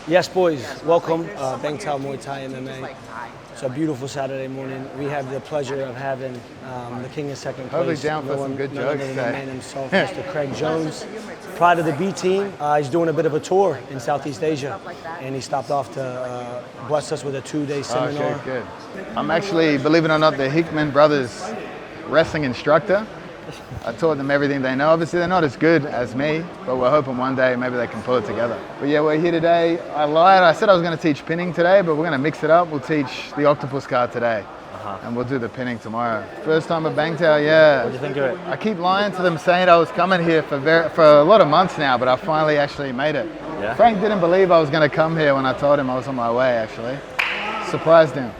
Yes, boys. Welcome, Bangtao Muay Thai MMA. It's a beautiful Saturday morning. We have the pleasure of having the king in second place. Totally down for some good jokes. The man himself, Mr. Craig Jones. Pride of the B team. He's doing a bit of a tour in Southeast Asia, and he stopped off to bless us with a 2-day seminar. Okay, good. I'm actually, believe it or not, the Hickman brothers wrestling instructor. I taught them everything they know. Obviously, they're not as good as me, but we're hoping one day maybe they can pull it together. But yeah, we're here today. I lied. I said I was going to teach pinning today, but we're going to mix it up. We'll teach the Octopus card today, and we'll do the pinning tomorrow. First time at Bangtao, yeah. What do you think of it? I keep lying to them saying I was coming here for a lot of months now, but I finally actually made it. Yeah. Frank didn't believe I was going to come here when I told him I was on my way, actually. Surprised him.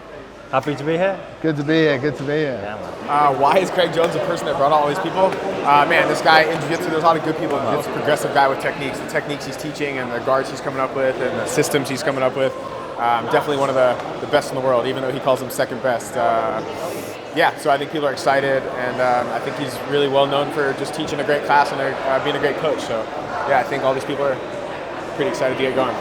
Happy to be here? Good to be here, good to be here. Yeah, why is Craig Jones the person that brought all these people? Man, this guy in Jiu Jitsu, there's a lot of good people in Jiu Jitsu. Progressive guy with techniques, the techniques he's teaching and the guards he's coming up with and the systems he's coming up with. Definitely one of the best in the world, even though he calls him second best. Yeah, so I think people are excited, and I think he's really well known for just teaching a great class and being a great coach. So yeah, I think all these people are pretty excited to get going.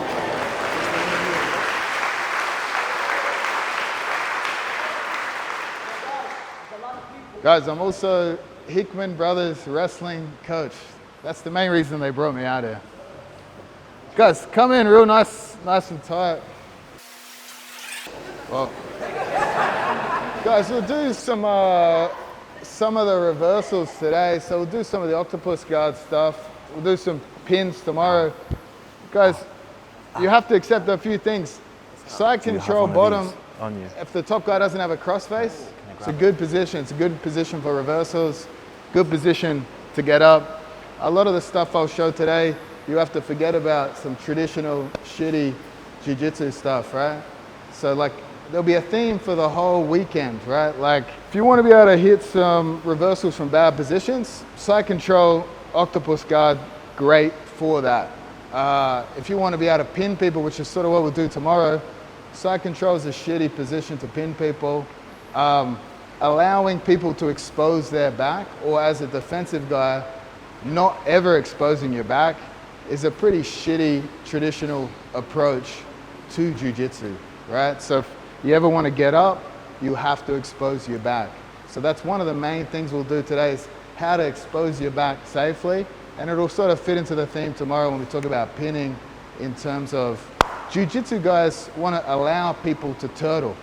Guys, I'm also Hickman Brothers wrestling coach. That's the main reason they brought me out here. Guys, come in real nice and tight. Well, guys, we'll do some of the reversals today. So we'll do some of the octopus guard stuff. We'll do some pins tomorrow. Guys, you have to accept a few things. Side control bottom. on you. If the top guy doesn't have a crossface, it's a good position. It's a good position for reversals, good position to get up. A lot of the stuff I'll show today, you have to forget about some traditional shitty jiu-jitsu stuff, right? So like, there'll be a theme for the whole weekend, right? Like, if you want to be able to hit some reversals from bad positions, side control, octopus guard, great for that. If you want to be able to pin people, which is sort of what we'll do tomorrow, side control is a shitty position to pin people. Allowing people to expose their back, or as a defensive guy, not ever exposing your back, is a pretty shitty traditional approach to jiu-jitsu, right? So if you ever want to get up, you have to expose your back. So that's one of the main things we'll do today, is how to expose your back safely, and it'll sort of fit into the theme tomorrow when we talk about pinning, in terms of jiu-jitsu guys want to allow people to turtle.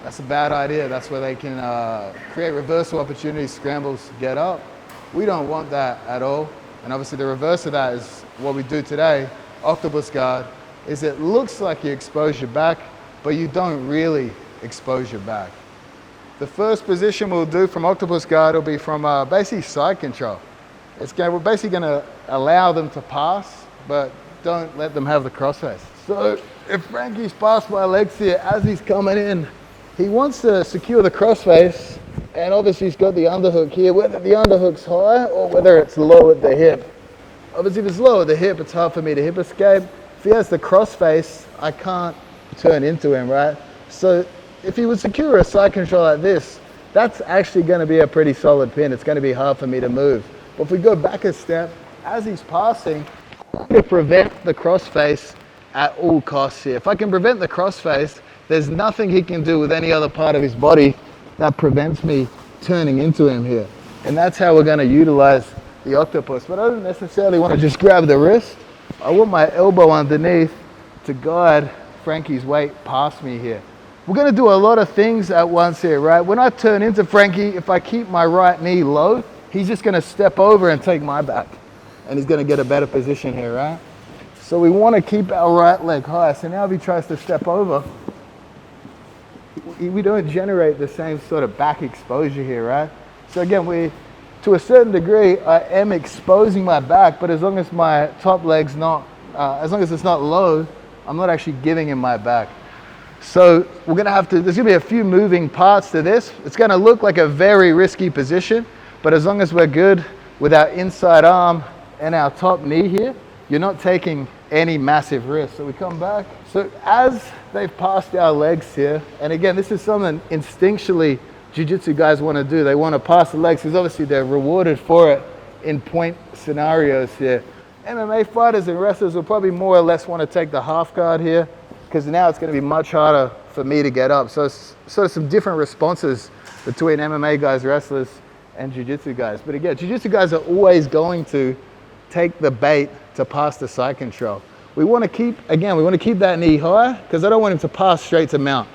That's a bad idea. That's where they can create reversal opportunities, scrambles, get up. We don't want that at all. And obviously the reverse of that is what we do today, octopus guard, is it looks like you expose your back, but you don't really expose your back. The first position we'll do from octopus guard will be from basically side control. We're basically gonna allow them to pass, but don't let them have the crossface. So if Frankie's past my legs here, as he's coming in, he wants to secure the crossface, and obviously he's got the underhook here, whether the underhook's high or whether it's low at the hip. Obviously if it's low at the hip, it's hard for me to hip escape. If he has the crossface, I can't turn into him, right? So if he would secure a side control like this, that's actually gonna be a pretty solid pin. It's gonna be hard for me to move. But if we go back a step, as he's passing, I'm gonna prevent the crossface at all costs here. If I can prevent the crossface, there's nothing he can do with any other part of his body that prevents me turning into him here. And that's how we're gonna utilize the octopus. But I don't necessarily wanna just grab the wrist. I want my elbow underneath to guide Frankie's weight past me here. We're gonna do a lot of things at once here, right? When I turn into Frankie, if I keep my right knee low, he's just gonna step over and take my back. And he's gonna get a better position here, right? So we wanna keep our right leg high. So now if he tries to step over, we don't generate the same sort of back exposure here, right? So again, to a certain degree, I am exposing my back, but as long as my top leg's as long as it's not low, I'm not actually giving him my back. So we're gonna there's gonna be a few moving parts to this. It's gonna look like a very risky position, but as long as we're good with our inside arm and our top knee here, you're not taking any massive risk. So we come back. So as they've passed our legs here, and again, this is something instinctually jiu-jitsu guys want to do. They want to pass the legs because obviously they're rewarded for it in point scenarios here. MMA fighters and wrestlers will probably more or less want to take the half guard here because now it's going to be much harder for me to get up. So it's sort of some different responses between MMA guys, wrestlers, and Jiu-Jitsu guys. But again, Jiu-Jitsu guys are always going to take the bait to pass the side control. We want to keep that knee high because I don't want him to pass straight to mount.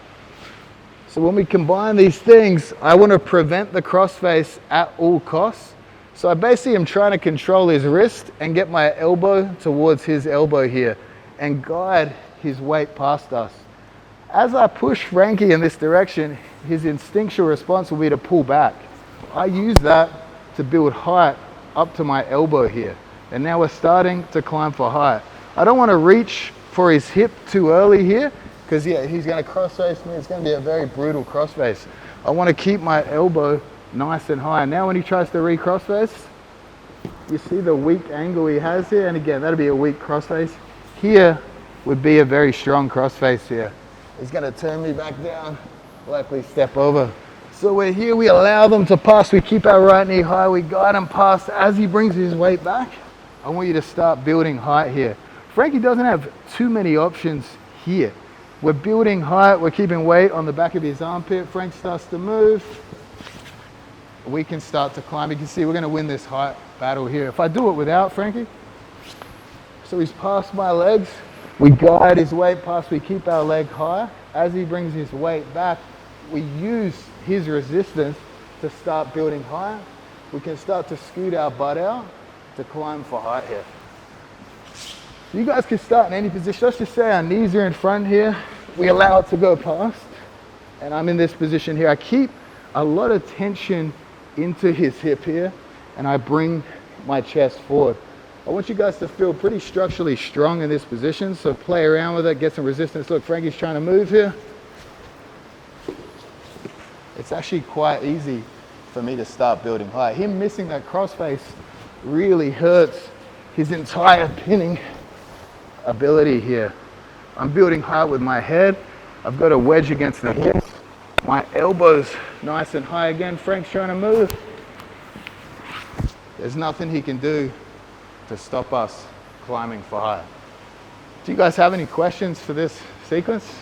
So when we combine these things, I want to prevent the crossface at all costs. So I basically am trying to control his wrist and get my elbow towards his elbow here and guide his weight past us. As I push Frankie in this direction, his instinctual response will be to pull back. I use that to build height up to my elbow here. And now we're starting to climb for height. I don't want to reach for his hip too early here because he's going to crossface me. It's going to be a very brutal crossface. I want to keep my elbow nice and high. Now when he tries to re-crossface, you see the weak angle he has here. And again, that'll be a weak crossface. Here would be a very strong crossface here. He's going to turn me back down, likely step over. So we're here, we allow them to pass. We keep our right knee high. We guide him past. As he brings his weight back, I want you to start building height here. Frankie doesn't have too many options here. We're building height, we're keeping weight on the back of his armpit. Frank starts to move. We can start to climb. You can see we're gonna win this height battle here. If I do it without Frankie, so he's past my legs, we guide his weight past, we keep our leg high. As he brings his weight back, we use his resistance to start building height. We can start to scoot our butt out to climb for height here. You guys can start in any position. Let's just say our knees are in front here. We allow it to go past. And I'm in this position here. I keep a lot of tension into his hip here. And I bring my chest forward. I want you guys to feel pretty structurally strong in this position. So play around with it, get some resistance. Look, Frankie's trying to move here. It's actually quite easy for me to start building height. Him missing that crossface really hurts his entire pinning ability here. I'm building height with my head. I've got a wedge against the hips. My elbows nice and high again. Frank's trying to move. There's nothing he can do to stop us climbing for height. Do you guys have any questions for this sequence?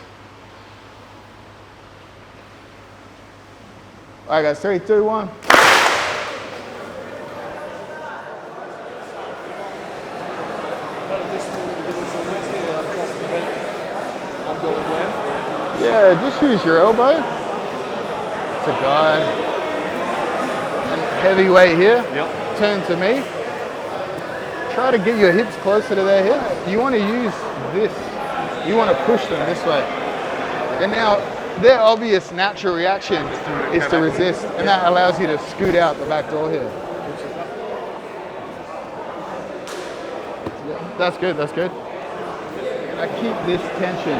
All right, guys, 3, 2, 1. Yeah, just use your elbow to guide. And heavy weight here. Yep. Turn to me. Try to get your hips closer to their hips. You want to use this. You want to push them this way. And now, their obvious natural reaction is to resist, and that allows you to scoot out the back door here. That's good, that's good. And I keep this tension.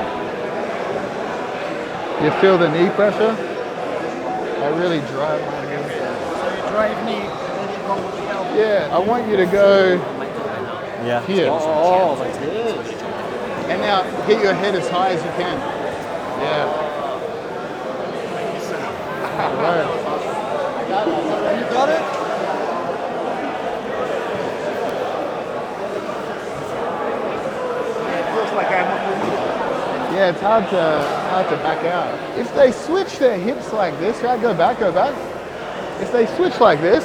You feel the knee pressure? I really drive my knee. So you drive knee, then you go with the elbow. Yeah, I want you to go here. Oh, like this. And now get your head as high as you can. Yeah. Right. You got it? It feels like Yeah, it's hard to back out. If they switch their hips like this, right? Go back. If they switch like this,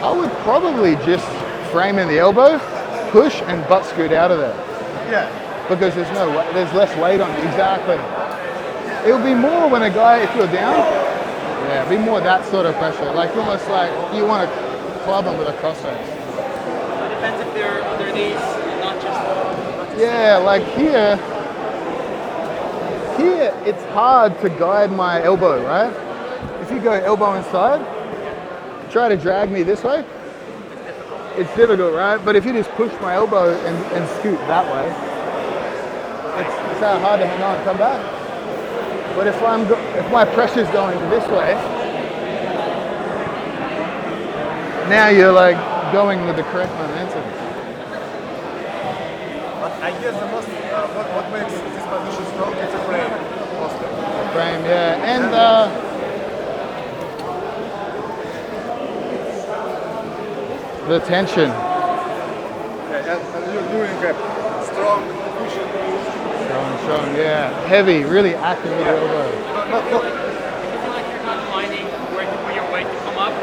I would probably just frame in the elbow, push, and butt scoot out of there. Yeah. Because there's less weight on you. Exactly. It'll be more when a guy, if you're down, yeah, be more that sort of pressure. Like almost like you want to club them with a crossface. It depends if they're on their knees, not just yeah, like here, it's hard to guide my elbow, right? If you go elbow inside, try to drag me this way, it's difficult, right? But if you just push my elbow and scoot that way, it's so hard to hang on and come back. But if my pressure's going this way, now you're like going with the correct momentum. I guess the most, what makes this position strong is a frame. Frame, yeah. And the tension. Yeah, You're doing great. Strong, efficient. Strong, yeah. Heavy, really active with the elbow. If you feel like you're not finding where your weight to come up,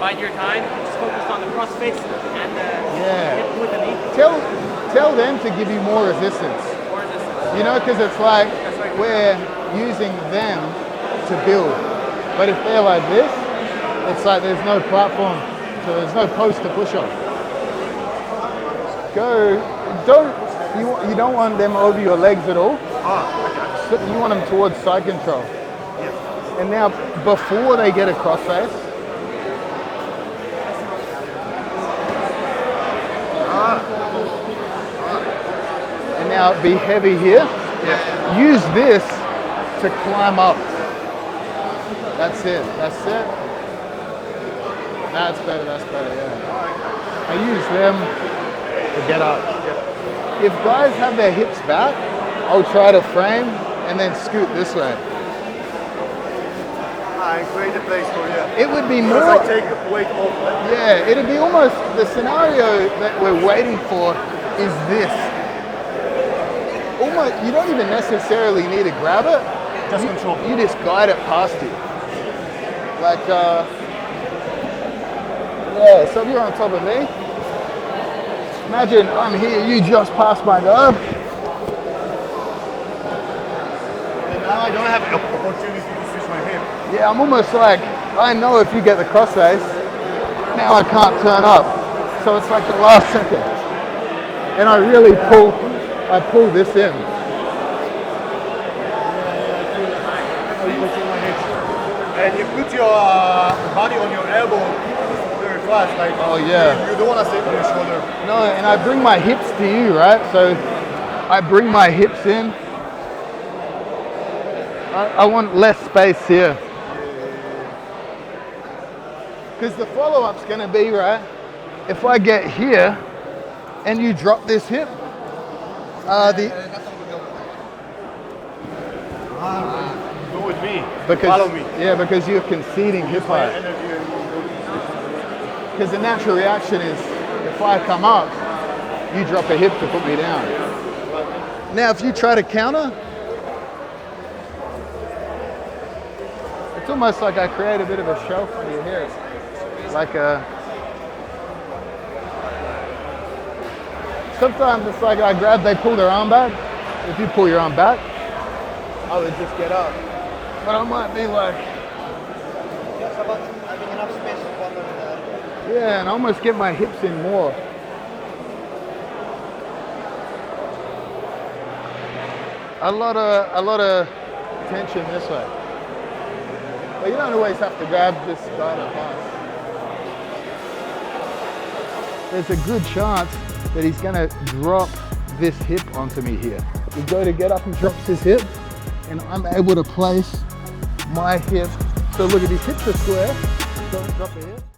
bide your time, just focus on the crossface and hit with the knee. Tell them to give you more resistance. More resistance. You know, because it's like we're using them to build. But if they're like this, it's like there's no platform, so there's no post to push on. You don't want them over your legs at all. So you want them towards side control. And now, before they get a crossface, and now be heavy here. Use this to climb up. That's it. That's better, yeah. I use them to get up. If guys have their hips back, I'll try to frame and then scoot this way. I create a place for you. It would be more... I take the weight off. Yeah, it'd be almost... The scenario that we're waiting for is this. Almost, you don't even necessarily need to grab it. Just control. You just guide it past you. Like, yeah, so if you're on top of me, imagine I'm here, you just passed my guard. And now I don't have the opportunity to switch my hip. Yeah, I'm almost like, I know if you get the crossface, now I can't turn up. So it's like the last second. And I really pull this in. And you put your body on your elbow very fast, like you don't want to stay on your shoulder. No, and I bring my hips to you, right? So I bring my hips in. I want less space here. Because the follow-up's going to be, right, if I get here and you drop this hip, Go with me. Follow me. Yeah, because you're conceding hip height. Because the natural reaction is, if I come up, you drop a hip to put me down. Now, if you try to counter, it's almost like I create a bit of a shelf for you here. Like a... Sometimes it's like I grab, they pull their arm back. If you pull your arm back, I would just get up. But I might be like... Just about having enough space to follow the... Yeah, and almost get my hips in more. A lot of tension this way. But you don't always have to grab this guide at once. There's a good chance that he's gonna drop this hip onto me here. We go to get up and drops his hip, and I'm able to place my hip. So look at his hips are square, don't drop the hip.